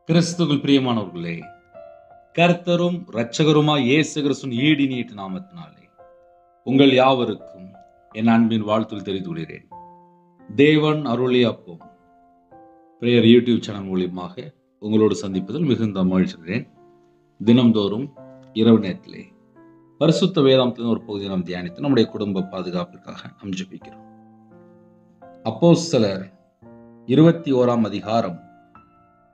கிறிஸ்துவுக்குள் பிரியமானவர்களே, கர்த்தரும் இரட்சகருமாய் இயேசு கிறிஸ்துவின் ஈடு நீட்டு நாமத்தினாலே உங்கள் யாவருக்கும் என் அன்பின் வாழ்த்துக்கள் தெரிவித்துக் கொள்கிறேன். தேவன் அருளிய அப்பம் பிரேயர் யூடியூப் சேனல் மூலியமாக உங்களோடு சந்திப்பதில் மிகுந்த மகிழ்ச்சிகிறேன். தினம்தோறும் இரவு நேரத்திலே பரிசுத்த வேதாந்தத்தின் ஒரு பகுதியை நாம் தியானித்து நம்முடைய குடும்ப பாதுகாப்பிற்காக நாம் ஜெபிக்கிறோம். அப்போஸ்தலர் 21ஆம் அதிகாரம்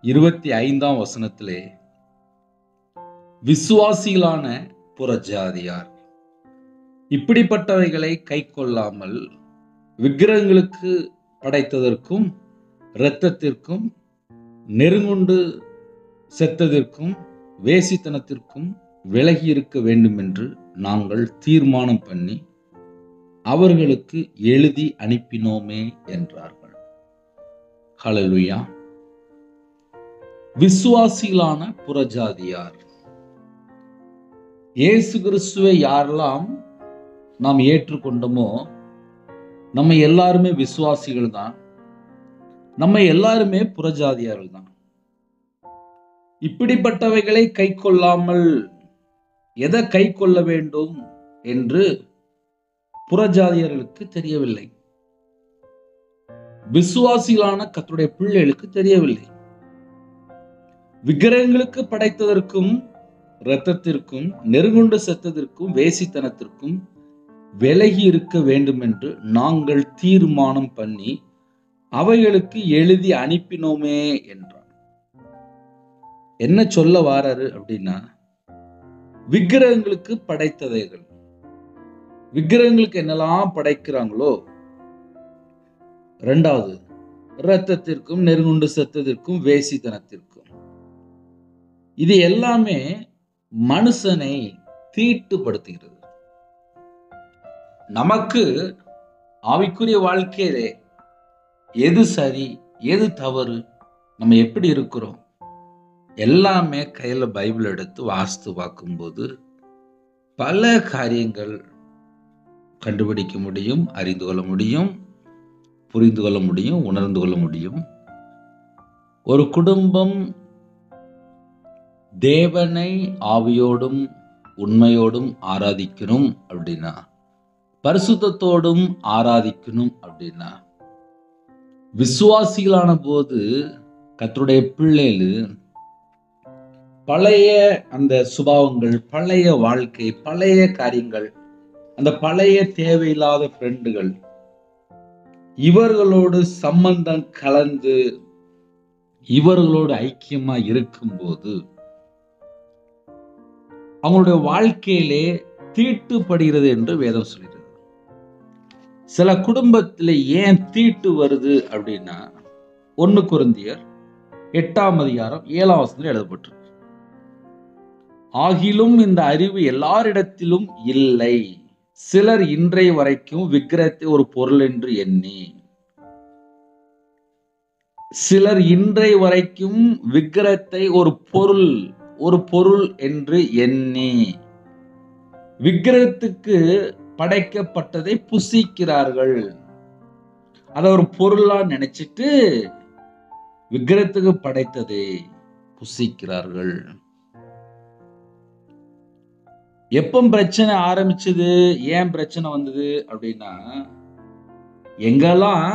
25ஆம் வசனத்திலே விசுவாசிகளான புறஜாதியார் இப்படிப்பட்டவைகளை கை கொள்ளாமல் விக்கிரகங்களுக்கு படைத்ததற்கும் இரத்தத்திற்கும் நெருங்குண்டு செத்ததற்கும் வேசித்தனத்திற்கும் விலகி இருக்க வேண்டும் என்று நாங்கள் தீர்மானம் பண்ணி அவர்களுக்கு எழுதி அனுப்பினோமே என்றார்கள். ஹல்லேலூயா. விசுவாசிகளான புறஜாதியார், இயேசு கிறிஸ்துவை யாரெல்லாம் நாம் ஏற்றுக்கொண்டோமோ நம்ம எல்லாருமே விசுவாசிகள் தான், நம்ம எல்லாருமே புறஜாதியார்கள் தான். இப்படிப்பட்டவைகளை கை கொள்ளாமல் எதை கை கொள்ள வேண்டும் என்று புறஜாதியர்களுக்கு தெரியவில்லை. விசுவாசிகளான கர்த்தருடைய பிள்ளைகளுக்கு தெரியவில்லை. விக்கிரகங்களுக்கு படைத்ததற்கும் இரத்தத்திற்கும் நெருங்குண்டு செத்ததற்கும் வேசித்தனத்திற்கும் விலகி இருக்க வேண்டும் என்று நாங்கள் தீர்மானம் பண்ணி அவைகளுக்கு எழுதி அனுப்பினோமே என்றார். என்ன சொல்ல வாராரு அப்படின்னா, விக்கிரகங்களுக்கு படைத்ததைகள், விக்கிரகங்களுக்கு என்னெல்லாம் படைக்கிறாங்களோ, இரண்டாவது இரத்தத்திற்கும் நெருங்குண்டு செத்ததற்கும் வேசித்தனத்திற்கும், இது எல்லாமே மனுஷனை தீட்டுப்படுத்துகிறது. நமக்கு ஆவிக்குரிய வாழ்க்கையிலே எது சரி எது தவறு, நம்ம எப்படி இருக்கிறோம், எல்லாமே கையில பைபிள் எடுத்து வாசித்து பார்க்கும்போது பல காரியங்கள் கண்டுபிடிக்க முடியும், அறிந்து கொள்ள முடியும், புரிந்து கொள்ள முடியும், உணர்ந்து கொள்ள முடியும். ஒரு குடும்பம் தேவனை ஆவியோடும் உண்மையோடும் ஆராதிக்கணும் அப்படின்னா, பரிசுத்தத்தோடும் ஆராதிக்கணும் அப்படின்னா, விசுவாசிகளான போது கர்த்தருடைய பிள்ளைகள் பழைய அந்த சுபாவங்கள், பழைய வாழ்க்கை, பழைய காரியங்கள், அந்த பழைய தேவையில்லாத ஃப்ரெண்டுகள், இவர்களோடு சம்பந்தம் கலந்து இவர்களோடு ஐக்கியமா இருக்கும்போது அவங்களுடைய வாழ்க்கையிலே தீட்டுப்படுகிறது என்று வேதம் சொல்கிறது. சில குடும்பத்தில் ஏன் தீட்டு வருது அப்படின்னா, 1 கொரிந்தியர் 8ஆம் அதிகாரம் 7ஆம் வசனத்தில் எழுதப்பட்டிருக்கு. ஆகிலும் இந்த அறிவு எல்லாரிடத்திலும் இல்லை, சிலர் இன்றைய வரைக்கும் விக்கிரகத்தை ஒரு பொருள் என்று எண்ணி, சிலர் இன்றைய வரைக்கும் விக்கிரகத்தை ஒரு பொருள் என்று எண்ணி விக்கிரகத்துக்கு படைக்கப்பட்டதை புசிக்கிறார்கள். அதை ஒரு பொருளா நினைச்சிட்டு விக்கிரகத்துக்கு படைத்ததை புசிக்கிறார்கள். எப்ப பிரச்சனை ஆரம்பிச்சது, ஏன் பிரச்சனை வந்தது அப்படின்னா, எங்கெல்லாம்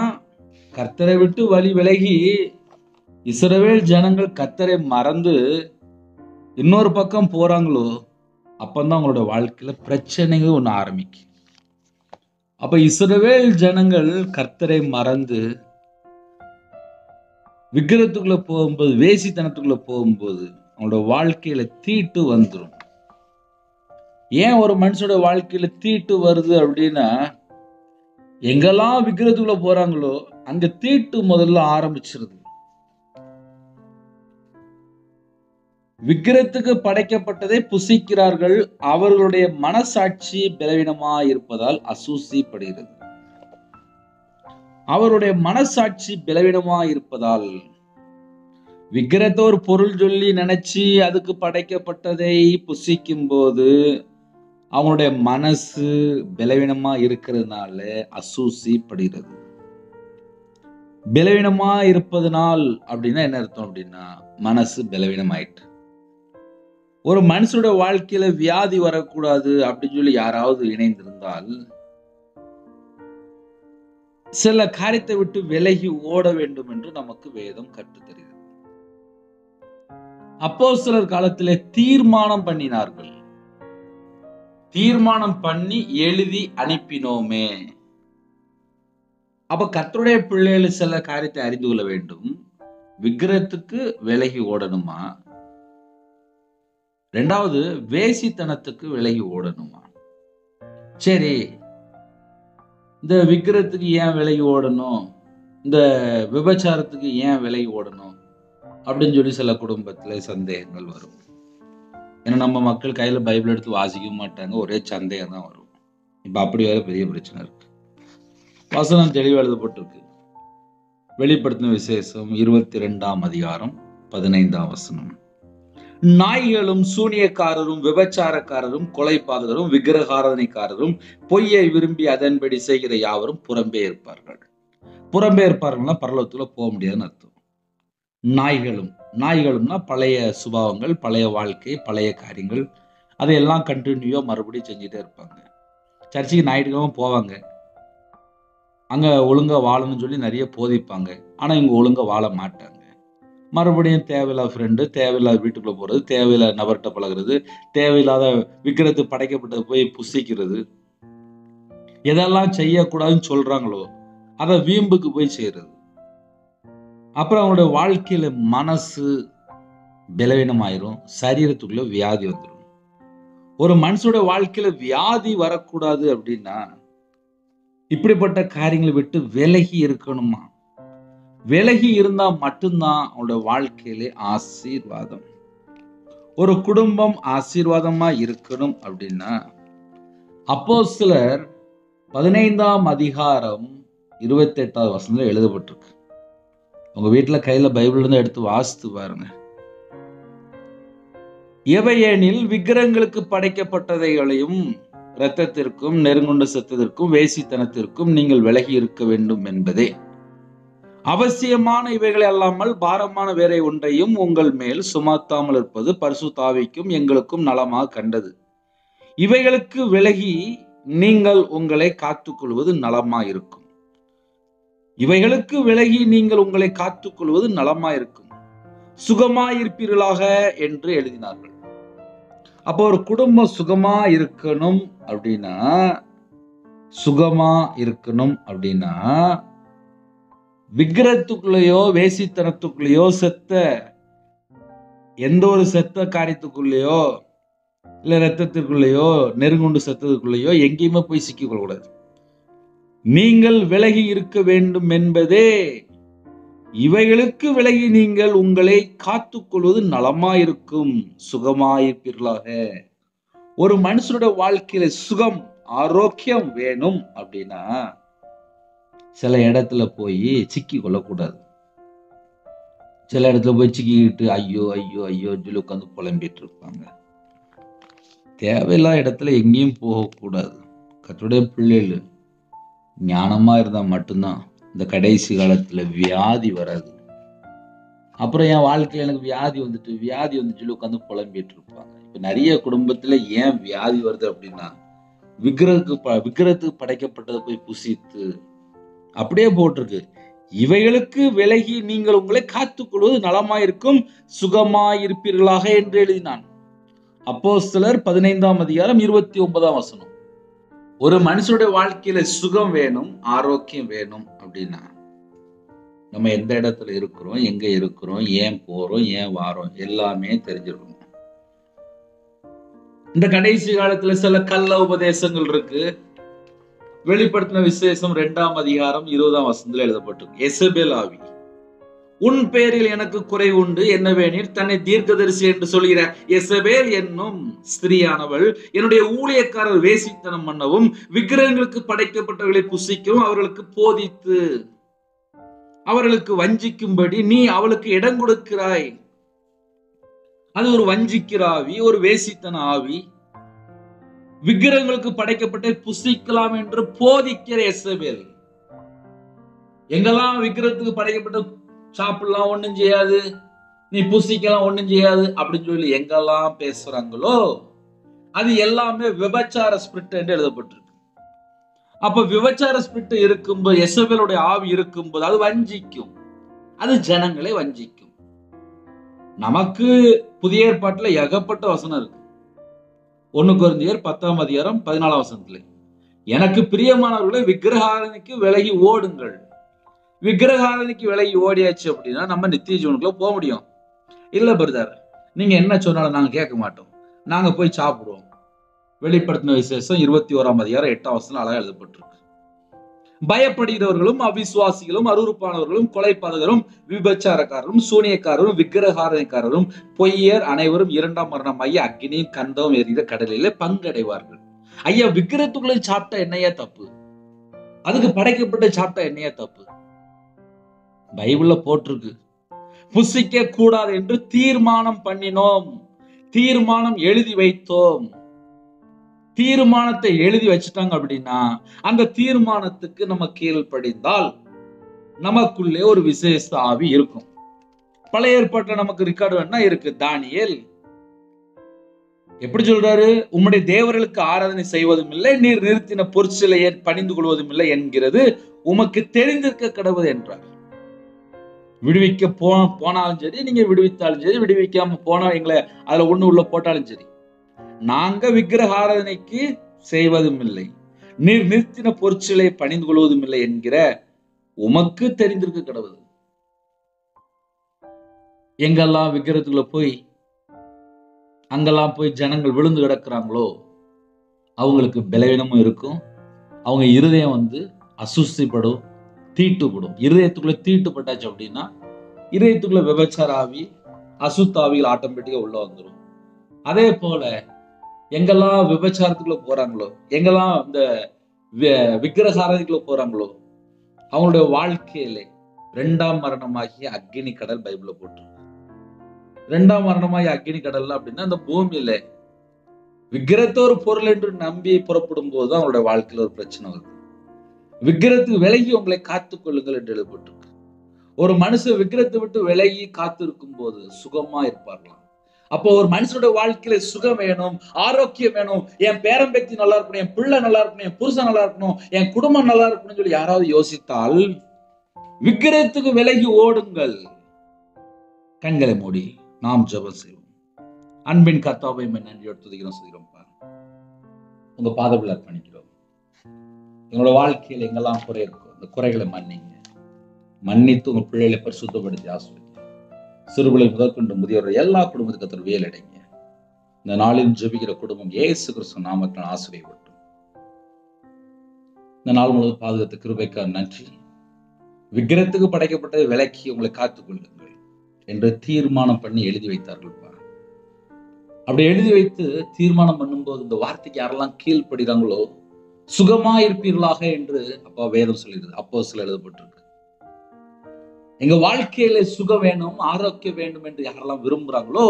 கர்த்தரை விட்டு வழி விலகி இஸ்ரவேல் ஜனங்கள் கர்த்தரை மறந்து இன்னொரு பக்கம் போறாங்களோ, அப்பந்தான் அவங்களோட வாழ்க்கையில பிரச்சனைகள் ஒண்ணு ஆரம்பிக்கும். அப்ப இஸ்ரவேல் ஜனங்கள் கர்த்தரை மறந்து விக்கிரகத்துக்குள்ள போகும்போது, வேசித்தனத்துக்குள்ள போகும்போது அவங்களோட வாழ்க்கையில தீட்டு வந்துடும். ஏன் ஒரு மனுஷனோட வாழ்க்கையில தீட்டு வருது அப்படின்னா, எங்கெல்லாம் விக்கிரகத்துக்குள்ள போறாங்களோ அங்க தீட்டு முதல்ல ஆரம்பிச்சிருது. விக்கிரகத்துக்கு படைக்கப்பட்டதை புசிக்கிறார்கள், அவர்களுடைய மனசாட்சி பலவீனமா இருப்பதால் அசூசிப்படுகிறது. அவருடைய மனசாட்சி பலவீனமா இருப்பதால் விக்கிரகத்தை ஒரு பொருள் சொல்லி நினைச்சு அதுக்கு படைக்கப்பட்டதை புசிக்கும் போது அவங்களுடைய மனசு பலவீனமா இருக்கிறதுனால அசூசிப்படுகிறது. பலவீனமா இருப்பதனால் அப்படின்னா என்ன அர்த்தம் அப்படின்னா, மனசு பலவீனம் ஆயிட்டு. ஒரு மனுஷனோட வாழ்க்கையில வியாதி வரக்கூடாது அப்படின்னு சொல்லி யாராவது இணைந்திருந்தால், சில காரியத்தை விட்டு விலகி ஓட வேண்டும் என்று நமக்கு வேதம் கற்றுத்தருகிறது. அப்போஸ்தலர் காலத்திலே தீர்மானம் பண்ணினார்கள். தீர்மானம் பண்ணி எழுதி அனுப்பினோமே. அப்ப கர்த்தருடைய பிள்ளைகள் சில காரியத்தை அறிந்து கொள்ள வேண்டும். விக்கிரகத்துக்கு விலகி ஓடணுமா? இரண்டாவது, வேசித்தனத்துக்கு விலகி ஓடணுமா? சரி, இந்த விக்கிரகத்துக்கு ஏன் விலகி ஓடணும், இந்த விபச்சாரத்துக்கு ஏன் விலகி ஓடணும் அப்படின்னு சொல்லி சில குடும்பத்துல சந்தேகங்கள் வரும். ஏன்னா நம்ம மக்கள் கையில பைபிள் எடுத்து வாசிக்க மாட்டாங்க, ஒரே சந்தேகம் தான் வரும். இப்ப அப்படி வேற பெரிய பிரச்சனை இருக்கு. வசனம் தெளிவா எழுதப்பட்டிருக்கு. வெளிப்படுத்தின விசேஷம் 22ஆம் அதிகாரம் 15ஆம் வசனம். நாய்களும் சூனியக்காரரும் விபச்சாரக்காரரும் கொலைபாதகரும் விக்கிரகாராதனைக்காரரும் பொய்யை விரும்பி அதன்படி செய்கிற யாவரும் புறம்பே இருப்பார்கள். புறம்பே இருப்பார்கள்னா பரலோகத்துல போக முடியாதுன்னு அர்த்தம். நாய்களும்னா பழைய சுபாவங்கள், பழைய வாழ்க்கை, பழைய காரியங்கள், அதையெல்லாம் கண்டினியூவா மறுபடியும் செஞ்சுட்டே இருப்பாங்க. சர்ச்சுக்கு ஞாயிற்றுக்கிழமை போவாங்க, அங்க ஒழுங்கா வாழணும்னு சொல்லி நிறைய போதிப்பாங்க. ஆனா இவங்க ஒழுங்கா வாழ மாட்டாங்க. மறுபடியும் தேவையில்லாத ஃப்ரெண்டு, தேவையில்லாத வீட்டுக்குள்ள போறது, தேவையில்லாத நபர்கிட்ட பழகிறது, தேவையில்லாத விக்கிரத்து படைக்கப்பட்டது போய் புசிக்கிறது, எதெல்லாம் செய்யக்கூடாதுன்னு சொல்றாங்களோ அதை வீம்புக்கு போய் செய்யறது. அப்புறம் அவங்களுடைய வாழ்க்கையில மனசு பலவீனமாயிரும், சரீரத்துக்குள்ள வியாதி வந்துடும். ஒரு மனுஷோட வாழ்க்கையில வியாதி வரக்கூடாது அப்படின்னா இப்படிப்பட்ட காரியங்களை விட்டு விலகி இருக்கணுமா? விலகி இருந்தா மட்டும்தான் அவனோட வாழ்க்கையிலே ஆசீர்வாதம். ஒரு குடும்பம் ஆசீர்வாதமா இருக்கணும் அப்படின்னா அப்போஸ்தலர் 15ஆம் அதிகாரம் 28ஆவது வசனத்துல எழுதப்பட்டிருக்கு. உங்க வீட்டுல கையில பைபிள் இருந்து எடுத்து வாசித்து பாருங்க. எவையெனில் விக்கிரகங்களுக்கு படைக்கப்பட்டதைகளையும் இரத்தத்திற்கும் நெருங்குண்டு செத்ததற்கும் வேசித்தனத்திற்கும் நீங்கள் விலகி இருக்க வேண்டும் என்பதே. அவசியமான இவைகளை அல்லாமல் பாரமான வேற ஒன்றையும் உங்கள் மேல் சுமத்தாமல் இருப்பது பரிசுத்த ஆவிக்கும் எங்களுக்கும் நலமாக கண்டது. இவைகளுக்கு விலகி நீங்கள் உங்களை காத்துக்கொள்வது நலமாயிருக்கும். இவைகளுக்கு விலகி நீங்கள் உங்களை காத்துக்கொள்வது நலமாயிருக்கும், சுகமாயிருப்பீர்களாக என்று எழுதினார்கள். அப்போ ஒரு குடும்பம் சுகமா இருக்கணும் அப்படின்னா விக்கிரகத்துக்குள்ளேயோ வேசித்தனத்துக்குள்ளேயோ எந்த ஒரு செத்த காரியத்துக்குள்ளேயோ இல்ல ரத்தத்திற்குள்ளேயோ நெருங்குண்டு செத்ததுக்குள்ளேயோ எங்கேயுமே போய் சிக்கிக் கொள்ளக்கூடாது. நீங்கள் விலகி இருக்க வேண்டும் என்பதே. இவைகளுக்கு விலகி நீங்கள் உங்களை காத்துக்கொள்வது நலமாயிருக்கும், சுகமாயிருப்பீர்களாக. ஒரு மனுஷனோட வாழ்க்கையில சுகம், ஆரோக்கியம் வேணும் அப்படின்னா சில இடத்துல போய் சிக்கி கொள்ளக்கூடாது. சில இடத்துல போய் சிக்கிக்கிட்டு ஐயோ ஐயோ ஐயோ சொல்லி உட்காந்து புலம்பிட்டு இருப்பாங்க. தேவையில்லாத இடத்துல எங்கேயும் போகக்கூடாது. கர்த்தருடைய பிள்ளைகள் ஞானமா இருந்தா மட்டும்தான் இந்த கடைசி காலத்துல வியாதி வராது. அப்புறம் என் வாழ்க்கையில எனக்கு வியாதி வந்துட்டு சொல்லி உட்காந்து புலம்பிட்டு இருப்பாங்க. இப்ப நிறைய குடும்பத்துல ஏன் வியாதி வருது அப்படின்னா விக்கிரகத்துக்கு படைக்கப்பட்டதை போய் புசித்து அப்படியே போட்டிருக்கு. இவைகளுக்கு விலகி நீங்கள் உங்களை காத்துக்கொள்வது நலமாயிருக்கும், சுகமாயிருப்பீர்களாக என்று எழுதினான். அப்போஸ்தலர் 15ஆம் அதிகாரம் 29ஆம் வசனம். ஒரு மனுஷனுடைய வாழ்க்கையில சுகம் வேணும், ஆரோக்கியம் வேணும் அப்படின்னா நம்ம எந்த இடத்துல இருக்கிறோம், எங்க இருக்கிறோம், ஏன் போறோம், ஏன் வாரோம் எல்லாமே தெரிஞ்சிருக்கணும். இந்த கடைசி காலத்துல சில கள்ள உபதேசங்கள் இருக்கு. வெளிப்படுத்தின விசேஷம் 2ஆம் அதிகாரம் 20ஆம் வசனத்துல எழுதப்பட்டிருக்கு. எசபேல் ஆவி, உன் பேரில் எனக்கு குறை உண்டு, என்னவெனில் தன்னை தீர்க்கதரிசி என்று சொல்கிற எசபேல் என்னும் ஸ்திரீயானவள் என்னுடைய ஊழியக்காரர் வேசித்தனம் பண்ணவும் விக்கிரகங்களுக்கு படைக்கப்பட்டவர்களை புசிக்கவும் அவர்களுக்கு போதித்து அவர்களுக்கு வஞ்சிக்கும்படி நீ அவளுக்கு இடம் கொடுக்கிறாய். அது ஒரு வஞ்சிக்கிற ஆவி, ஒரு வேசித்தன ஆவி. விக்கிரகங்களுக்கு படைக்கப்பட்ட புசிக்கலாம் என்று போதிக்கிற எசபேல். எங்கெல்லாம் விக்கிரத்துக்கு படைக்கப்பட்ட சாப்பிடலாம், ஒண்ணும் செய்யாது, நீ புசிக்கலாம், ஒண்ணும் செய்யாது அப்படின்னு சொல்லி எங்கெல்லாம் பேசுறாங்களோ அது எல்லாமே விபச்சார ஸ்பிரிட் என்று எழுதப்பட்டிருக்கு. அப்ப விபச்சார ஸ்பிரிட் இருக்கும்போது, எசபேலுடைய ஆவி இருக்கும்போது அது வஞ்சிக்கும், அது ஜனங்களை வஞ்சிக்கும். நமக்கு புதிய ஏற்பாட்டுல ஏகப்பட்ட வசனம் இருக்கு. 1 கொரிந்தியர் 10:14 எனக்கு பிரியமானவர்களே, விக்கிரகாரனுக்கு விலகி ஓடுங்கள். விக்கிரகாரனுக்கு விலகி ஓடியாச்சு அப்படின்னா நம்ம நித்திய ஜீவனுக்குள்ள போக முடியும். இல்ல பிரதர், நீங்க என்ன சொன்னாலும் நாங்க கேட்க மாட்டோம், நாங்க போய் சாப்பிடுவோம். வெளிப்படுத்தின விசேஷம் 21:8 அழகா எழுதப்பட்டிருக்கு. பயப்படுகிறவர்களும் அவிசுவாசிகளும் அருவருப்பானவர்களும் கொலைபாதகரும் விபச்சாரக்காரரும் சூனியக்காரரும் விக்கிரகாரக்காரரும் பொய்யர் அனைவரும் 2ஆம் மரணமாகிய அக்கினியும் கந்தமும் எரிகிற கடலிலே பங்கடைவார்கள். ஐயா, விக்கிரத்துக்குள்ள சாப்பிட்டா என்னையா தப்பு? அதுக்கு படைக்கப்பட்ட சாப்பிட்டா என்னையா தப்பு? பைபிள்ல போட்டிருக்கு, புசிக்க கூடாது என்று தீர்மானம் பண்ணினோம், தீர்மானம் எழுதி வைத்தோம். தீர்மானத்தை எழுதி வச்சுட்டாங்க அப்படின்னா அந்த தீர்மானத்துக்கு நம்ம கீழ்ப்படிந்தால் நமக்குள்ளே ஒரு விசேஷ ஆவி இருக்கும். பழைய ஏற்பாட்டுல நமக்கு ரெக்கார்டு வேணா இருக்கு. தானியேல் எப்படி சொல்றாரு? உம்முடைய தேவர்களுக்கு ஆராதனை செய்வதும் இல்லை, நீர் நிறுத்தின பொற்சிலையை பணிந்து கொள்வதும் இல்லை என்கிறது உமக்கு தெரிந்திருக்க கடவுள் என்றார். விடுவிக்க போனாலும் சரி, நீங்க விடுவித்தாலும் சரி, விடுவிக்காம போனா எங்களை அதுல ஒண்ணு உள்ள போட்டாலும் சரி, நாங்க விக்கிரக ஆராதனைக்கு செய்வதும் இல்லை, நீர் நிறுத்தின பொற்சிலை பணிந்து கொள்வதும் இல்லை என்கிற உமக்கு தெரிந்திருக்க கடவுள். எங்கெல்லாம் விக்கிரத்துக்குள்ள போய் அங்கெல்லாம் போய் ஜனங்கள் விழுந்து கிடக்குறாங்களோ அவங்களுக்கு பலவீனமும் இருக்கும், அவங்க இருதயம் அசுஸ்திப்படும், தீட்டுப்படும். இருதயத்துக்குள்ள தீட்டுப்பட்டாச்சு அப்படின்னா இருதயத்துக்குள்ள விபச்சார ஆவி, அசுத்தாவிகள் ஆட்டோமேட்டிக்கா உள்ள வந்துடும். அதே போல எங்கெல்லாம் விபச்சாரத்துக்குள்ள போறாங்களோ, எங்கெல்லாம் இந்த விக்கிரகாரத்துக்குள்ள போறாங்களோ அவங்களுடைய வாழ்க்கையில 2ஆம் மரணமாகிய அக்கினி கடல் பைபிள்ல போட்டிருக்கு. 2ஆம் மரணமாகிய அக்கினி கடல் அப்படின்னா அந்த பூமியில விக்கிரத்த ஒரு பொருள் என்று நம்பி புறப்படும் போதுதான் அவங்களுடைய வாழ்க்கையில ஒரு பிரச்சனை வருது. விக்கிரத்துக்கு விலகி உங்களை காத்துக் கொள்ளுங்கள் என்று எழுதப்பட்டிருக்கு. ஒரு மனுஷன் விக்கிரத்தை விட்டு விலகி காத்து இருக்கும் போது சுகமா இருப்பார்களாம். அப்போ ஒரு மனுஷனுடைய வாழ்க்கையில சுகம் வேணும், ஆரோக்கியம் வேணும், என் பேரம்பேத்தி நல்லா இருக்கணும், என் பிள்ளை நல்லா இருக்கணும், என் புருஷன் நல்லா இருக்கணும், என் குடும்பம் நல்லா இருக்கணும்னு சொல்லி யாராவது யோசித்தால் விக்கிரத்துக்கு விலகி ஓடுங்கள். கண்களை மூடி நாம் ஜெபம் செய்வோம். அன்பின் கர்த்தாவே நன்றியோடு துதிக்கிறோம், சொல்கிறோம். உங்க பாதத்தில் அர்ப்பணிக்கிறோம். எங்களோட வாழ்க்கையில் எங்கெல்லாம் குறை இருக்கும் அந்த குறைகளை மன்னிங்க, மன்னித்து உங்க பிள்ளைகளை பரிசுத்தப்படுத்தி ஆசிரியர் சிறுபிள்ளை முதற்கொண்டு முதியோர் எல்லா குடும்பத்துக்கு வேலடைங்க. இந்த நாளில் ஜெபிக்கிற குடும்பம் இயேசு கிறிஸ்து நாமத்தினால் ஆசீர்வதிக்கப்படும். இந்த நாள் முழுவதும் பாதுகாத்த கிருபைக்காக நன்றி. விக்கிரத்துக்கு படைக்கப்பட்டதை விலக்கி உங்களை காத்துக் கொள்ளுங்கள் என்று தீர்மானம் பண்ணி எழுதி வைத்தார்கள். அப்படி எழுதி வைத்து தீர்மானம் பண்ணும்போது இந்த வார்த்தைக்கு யாரெல்லாம் கீழ்ப்படுகிறாங்களோ சுகமா இருப்பீர்களாக என்று அப்பா வேதம் சொல்லிடுது. அப்போஸ்தலர் எழுதப்பட்டிருக்கு. எங்க வாழ்க்கையில சுகம் வேணும், ஆரோக்கியம் வேண்டும் என்று யாரெல்லாம் விரும்புறாங்களோ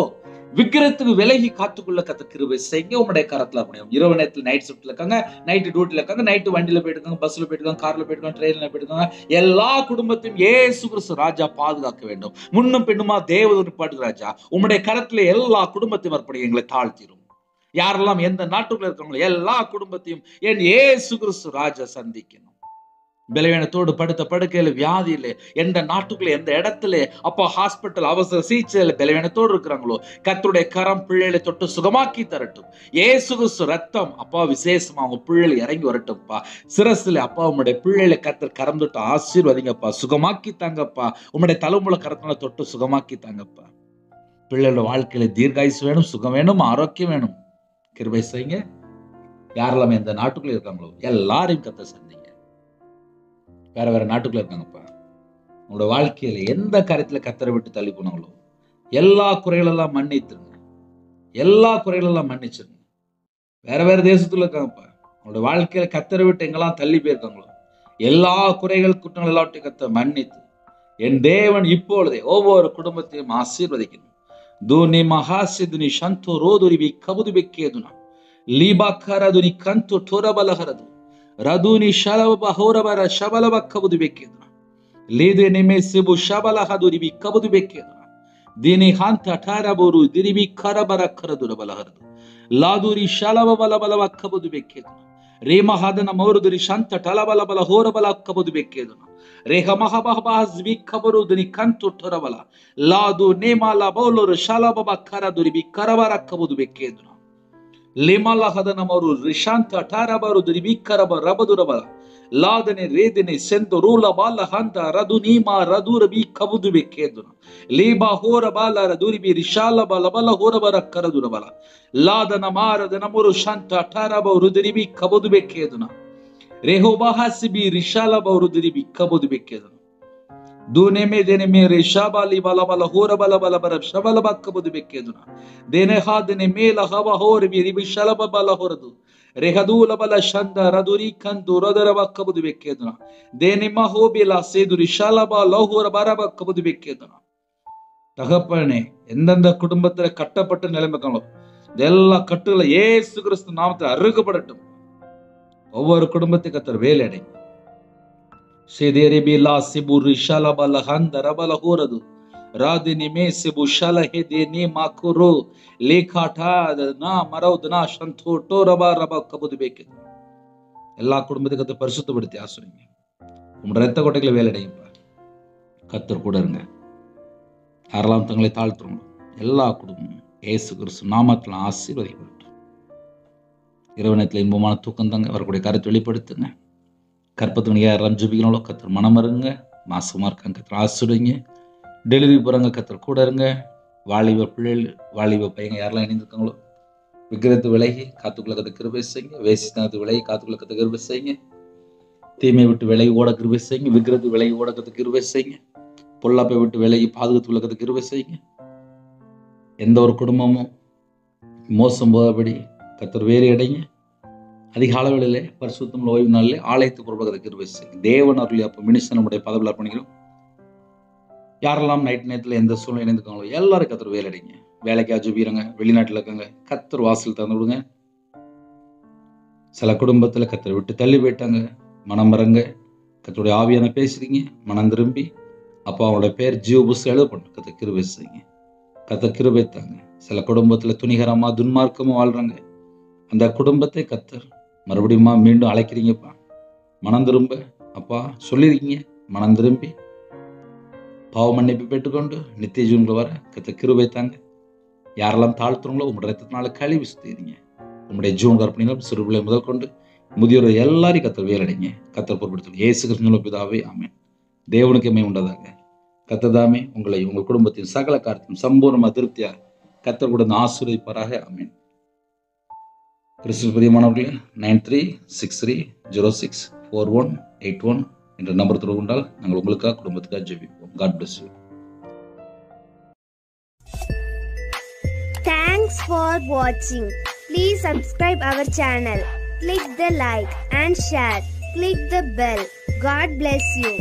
விக்கிரத்துக்கு விலகி காத்துக்குள்ள கத்த கிருபை செய்யுங்க. உங்களுடைய கரத்துல முடியும். இரவு நேரத்தில் நைட் ஷிஃப்ட்ல இருக்காங்க, நைட்டு டியூட்டில இருக்காங்க, நைட்டு வண்டியில போயிட்டு பஸ்ல போயிட்டு கார்ல போயிட்டு ட்ரெயின்ல போயிட்டு எல்லா குடும்பத்தையும் இயேசு கிறிஸ்து ராஜா பாதுகாக்க வேண்டும். முன்னும் பெண்ணுமா தேவதூதன் பாட்டு ராஜா உங்களுடைய கரத்துல எல்லா குடும்பத்தையும் அர்ப்பணி எங்களை தாழ்த்திடும். யாரெல்லாம் எந்த நாட்டுக்குள்ள இருக்காங்களோ எல்லா குடும்பத்தையும் என் இயேசு கிறிஸ்து ராஜா சந்திக்கணும். பலவீனத்தோடு படுத்த படுக்கையில, வியாதியில, எந்த நாட்டுக்குள்ள எந்த இடத்துல அப்பா ஹாஸ்பிட்டல் அவசர சிகிச்சையில பலவீனத்தோடு இருக்கிறாங்களோ கர்த்தருடைய கரம் பிள்ளைகளை தொட்டு சுகமாக்கி தரட்டும். இயேசு கிறிஸ்து ரத்தம் அப்பா விசேஷமா அவங்க பிள்ளைகளை இறங்கி வரட்டும்ப்பா. சிரசுல அப்பா உங்களுடைய பிள்ளைகளை கர்த்தர் கரம் தொட்டு ஆசீர்வதிங்கப்பா, சுகமாக்கி தாங்கப்பா. உங்களுடைய தலைமுறை கரத்தினால தொட்டு சுகமாக்கி தாங்கப்பா. பிள்ளைகளோட வாழ்க்கையில தீர்காயுசு வேணும், சுகம் வேணும், ஆரோக்கியம் வேணும். கிருபை செய்யுங்க. யாரெல்லாம் எந்த நாட்டுக்குள்ள இருக்காங்களோ எல்லாரையும் கர்த்தர் சந்திங்க. வேற வேற நாட்டுக்குள்ள இருக்காங்கப்பா. உங்களோட வாழ்க்கையில எந்த காரியத்துல கர்த்தரை விட்டு தள்ளி போனாங்களோ எல்லா குறைகளெல்லாம் மன்னித்துருங்க, எல்லா குறைகளெல்லாம் மன்னிச்சிருங்க. வேற வேற தேசத்துல இருக்காங்கப்பா. உங்களோட வாழ்க்கையில கர்த்தரை விட்டு எங்கெல்லாம் தள்ளி போயிருக்காங்களோ எல்லா குறைகள் குற்றங்கள் எல்லாவற்றையும் கர்த்தர் மன்னித்து என் தேவன் இப்பொழுதே ஒவ்வொரு குடும்பத்தையும் ஆசீர்வதிக்கணும். தூனி மகாசிதுனி சந்தோ ரோதுரிவி கபுது பெக்கேதுனா லீபாக்கரதுனி கந்து துரபலகரது ரதுனி ஷலப ஹோரபர ஷபலப கபுது பெக்கேதுனா ಲೇದೇನೆ ಸಿಬು ಶಬಲ ಹದುರಿಬಿ ಕಬದು ಬೇಕೇದನ ದೇನೆ ಹಾಂತ ಠಾರಬೋರು ದಿರಿಬಿ ಕರಬರ ಕರದುರ ಬಲ ಹರದು ಲಾದೂರಿ ಶಾಲವ ಬಲ ಬಲವ ಕಬದು ಬೇಕೇದನ ರೇಮ ಹಾದನ ಮೌರುದುರಿ ಶಾಂತ ಟಲಬಲ ಬಲ ಹೋರ ಬಲ ಕಬದು ಬೇಕೇದನ ರೇಹ ಮಹಬಹಬಿ ಖಬರು ದುನಿ ಕಂತು ಟೊರಬಲ ಲಾದು ನೇಮಾಲ ಬೌಲರು ಶಾಲಬಬ ಕರದುರಿಬಿ ಕರಬರ ಕಬದು ಬೇಕೇದನ ಲೇಮಾಲ ಹದನ ಮೌರು ರಿಶಾಂತ ಠಾರಬರು ದುರಿಬಿ ಕರಬ ರಬದುರಬಲ ಲಾದನೆ ರೇದನೆ ಸೆಂದು ರೂಲ ಬಾಲ ಹಂತ ರದು ನೀಮ ರದುರಬಿ ಕಬುದು ಬೇಕೇದನ ಲೇಬಾ ಹೋರ ಬಾಲ ರದುರಿಬಿ ರಿಶಾಲ ಬಲ ಬಲ ಹೋರಬರ ಕರದುರಬಲ ಲಾದನ ಮಾರದ ನಮರು ಶಾಂತ ಠಾರಬ ರುದಿರಿಬಿ ಕಬುದು ಬೇಕೇದನ ರೇಹೋಬಾಹಾಸಿಬಿ ರಿಶಾಲ ಬರುದಿರಿಬಿ ಕಬುದು ಬೇಕೇದನ ದೂನೆಮೆ ದೇನೆಮೆ ರೇಷಾಬಾಲಿ ಬಲ ಬಲ ಹೋರ ಬಲ ಬಲ ಬರ ಶಬಲ ಬ ಕಬುದು ಬೇಕೇದನ ದೇನೆ ಹಾದನೆ ಮೇಲ ಹವ ಹೋರಬಿ ರಿಬಿ ಶಲಬ ಬಲ ಹೊರದು ರೆಹದೂಲ ಬಲ ಶಂದ ರದುರಿ ಕಂದು ರದರವ ಕಬುದು ಬೇಕೇದನ ದೇನಿಮ ಹೋಬಿಲ ಸೇದುರಿ ಶಲಬ ಲಹೋರ ಬರಬ கபது ಬೇಕೇದನ தகப்பனே எந்தெந்த குடும்பத்துல கட்டப்பட்ட நிலைமைகளோ இதெல்லாம் கட்டுகளை இயேசு கிறிஸ்து நாமத்தில் அறுக்கப்படட்டும். ஒவ்வொரு குடும்பத்துக்கு கர்த்தர் வேலை அடைங்க. சேதேரிபிலா சிபுரி ஷலபல ஹந்தரபல ஹோரது ராதினி மே சிபு ஷலஹே தேனி மாக்குரு லேகாடா நா மரௌதனா ஷந்தோ டோரபா ரப கபுது ಬೇಕೇது. எல்லா குடும்பத்துக்கு கர்த்தர் பரிசுத்தப்படுத்தி ஆசீர்வதிங்க. உங்க இரத்த கொட்டைகளை வேலை அடைங்க. கர்த்தர் கூட இருங்க. யாரெல்லாம் தங்களை தாழ்த்துறோம் எல்லா குடும்பமும் இயேசு கிறிஸ்து நாமத்தில் ஆசீர்வதிக்கப்படட்டும். இரவு நேரத்தில் இன்பமான தூக்கம் தாங்க. அவர்களுடைய கருத்தை வெளிப்படுத்துங்க. கற்பத்துக்கு யாரெல்லாம் ஜெபிக்கணும் கர்த்தர் மனம் இருங்க. மாசமா இருக்காங்க கர்த்தர் ஆசீர்வதிங்க. டெலிவரி போகிறாங்க கர்த்தர் கூட இருங்க. வாலிப பிள்ளைகள் வாலிப பையங்க யாரெல்லாம் இணைந்திருக்காங்களோ விக்கிரத்து விலகி காத்துக்குள்ள கற்று கிருபை செய்யுங்க. வேசித்தனத்து விலகி காத்துக்குள்ள கற்று கிருபை செய்யுங்க. தீமை விட்டு விலகி ஓட கிருபை செய்யுங்க. விக்கிரத்து விலகி ஓட கற்று கிருபை செய்யுங்க. பொல்லாப்பை விட்டு விலகி பாதுகாத்துக்குள்ள கற்று கிருபை செய்யுங்க. எந்த ஒரு குடும்பமும் மோசம் போதபடி கர்த்தர் வேறு அடைங்க. அதிக அளவிலே பரிசுத்தம் ஓய்வு நாளிலே ஆலயத்துக்கு பொருளாக கிருபை செய்யுங்க. தேவன் அருளி அப்போ மினிஸ்டர் நம்முடைய பதவியில் பண்ணிக்கிறோம். யாரெல்லாம் நைட் நேரத்தில் எந்த சூழ்நிலை இணைந்துக்காங்களோ எல்லாரும் கர்த்தர் வேலை அடைங்க. வேலைக்காக ஜெபிக்கிறாங்க, வெளிநாட்டில் இருக்காங்க, கர்த்தர் வாசல் திறந்து விடுங்க. சில குடும்பத்தில் கர்த்தர் விட்டு தள்ளி போயிட்டாங்க, மனம் மறங்க கர்த்தருடைய ஆவியான பேசுறீங்க. மனம் திரும்பி அப்போ அவங்களோட பேர் ஜீவ புஸ்தகம் எழுதப்படும். கர்த்தர் கிருபை செய்யுங்க. கர்த்தர் கிருபை தாங்க. சில குடும்பத்தில் துணிகரமாக துன்மார்க்கமாக வாழ்றாங்க. அந்த குடும்பத்தை கர்த்தர் மறுபடியும் மீண்டும் அழைக்கிறீங்கப்பா. மனம் திரும்ப அப்பா சொல்லியிருக்கீங்க. மனம் திரும்பி பாவ மன்னிப்பு பெற்றுக்கொண்டு நித்திய ஜீவன்கள் வர கர்த்தர் கிருபை தாங்க. யாரெல்லாம் தாழ்த்துறீங்களோ உங்களுடைய ரத்தத்தினால கழுவி சுத்திடுங்க. உங்களுடைய ஜீவன் கற்பனைகளும் சிறு பிள்ளை முதல் கொண்டு முதியோர் எல்லாரையும் கர்த்தர் வேலடைங்க. கர்த்தர் பொறுப்படுத்தும் இயேசு கிறிஸ்துவின் பிதாவே ஆமென். தேவனுக்கு எம்மை உண்டதாக. கர்த்தர் தாமே உங்களை உங்கள் குடும்பத்தின் சகல காரியத்தையும் சம்பூர்ணமாக திருப்தியாக கர்த்தர் கூட ஆசீர்வதிப்பாராக. ஆமென். கிறிஸ்துவின் பிரியமானவர்களே 9363064181 என்ற நம்பர் தொடர்பு கொண்டால் நாங்கள் உங்களுக்காக குடும்பத்துக்காக ஜெபிப்போம். God bless you. Thanks for watching. Please subscribe our channel. Click the like and share. Click the bell. God bless you.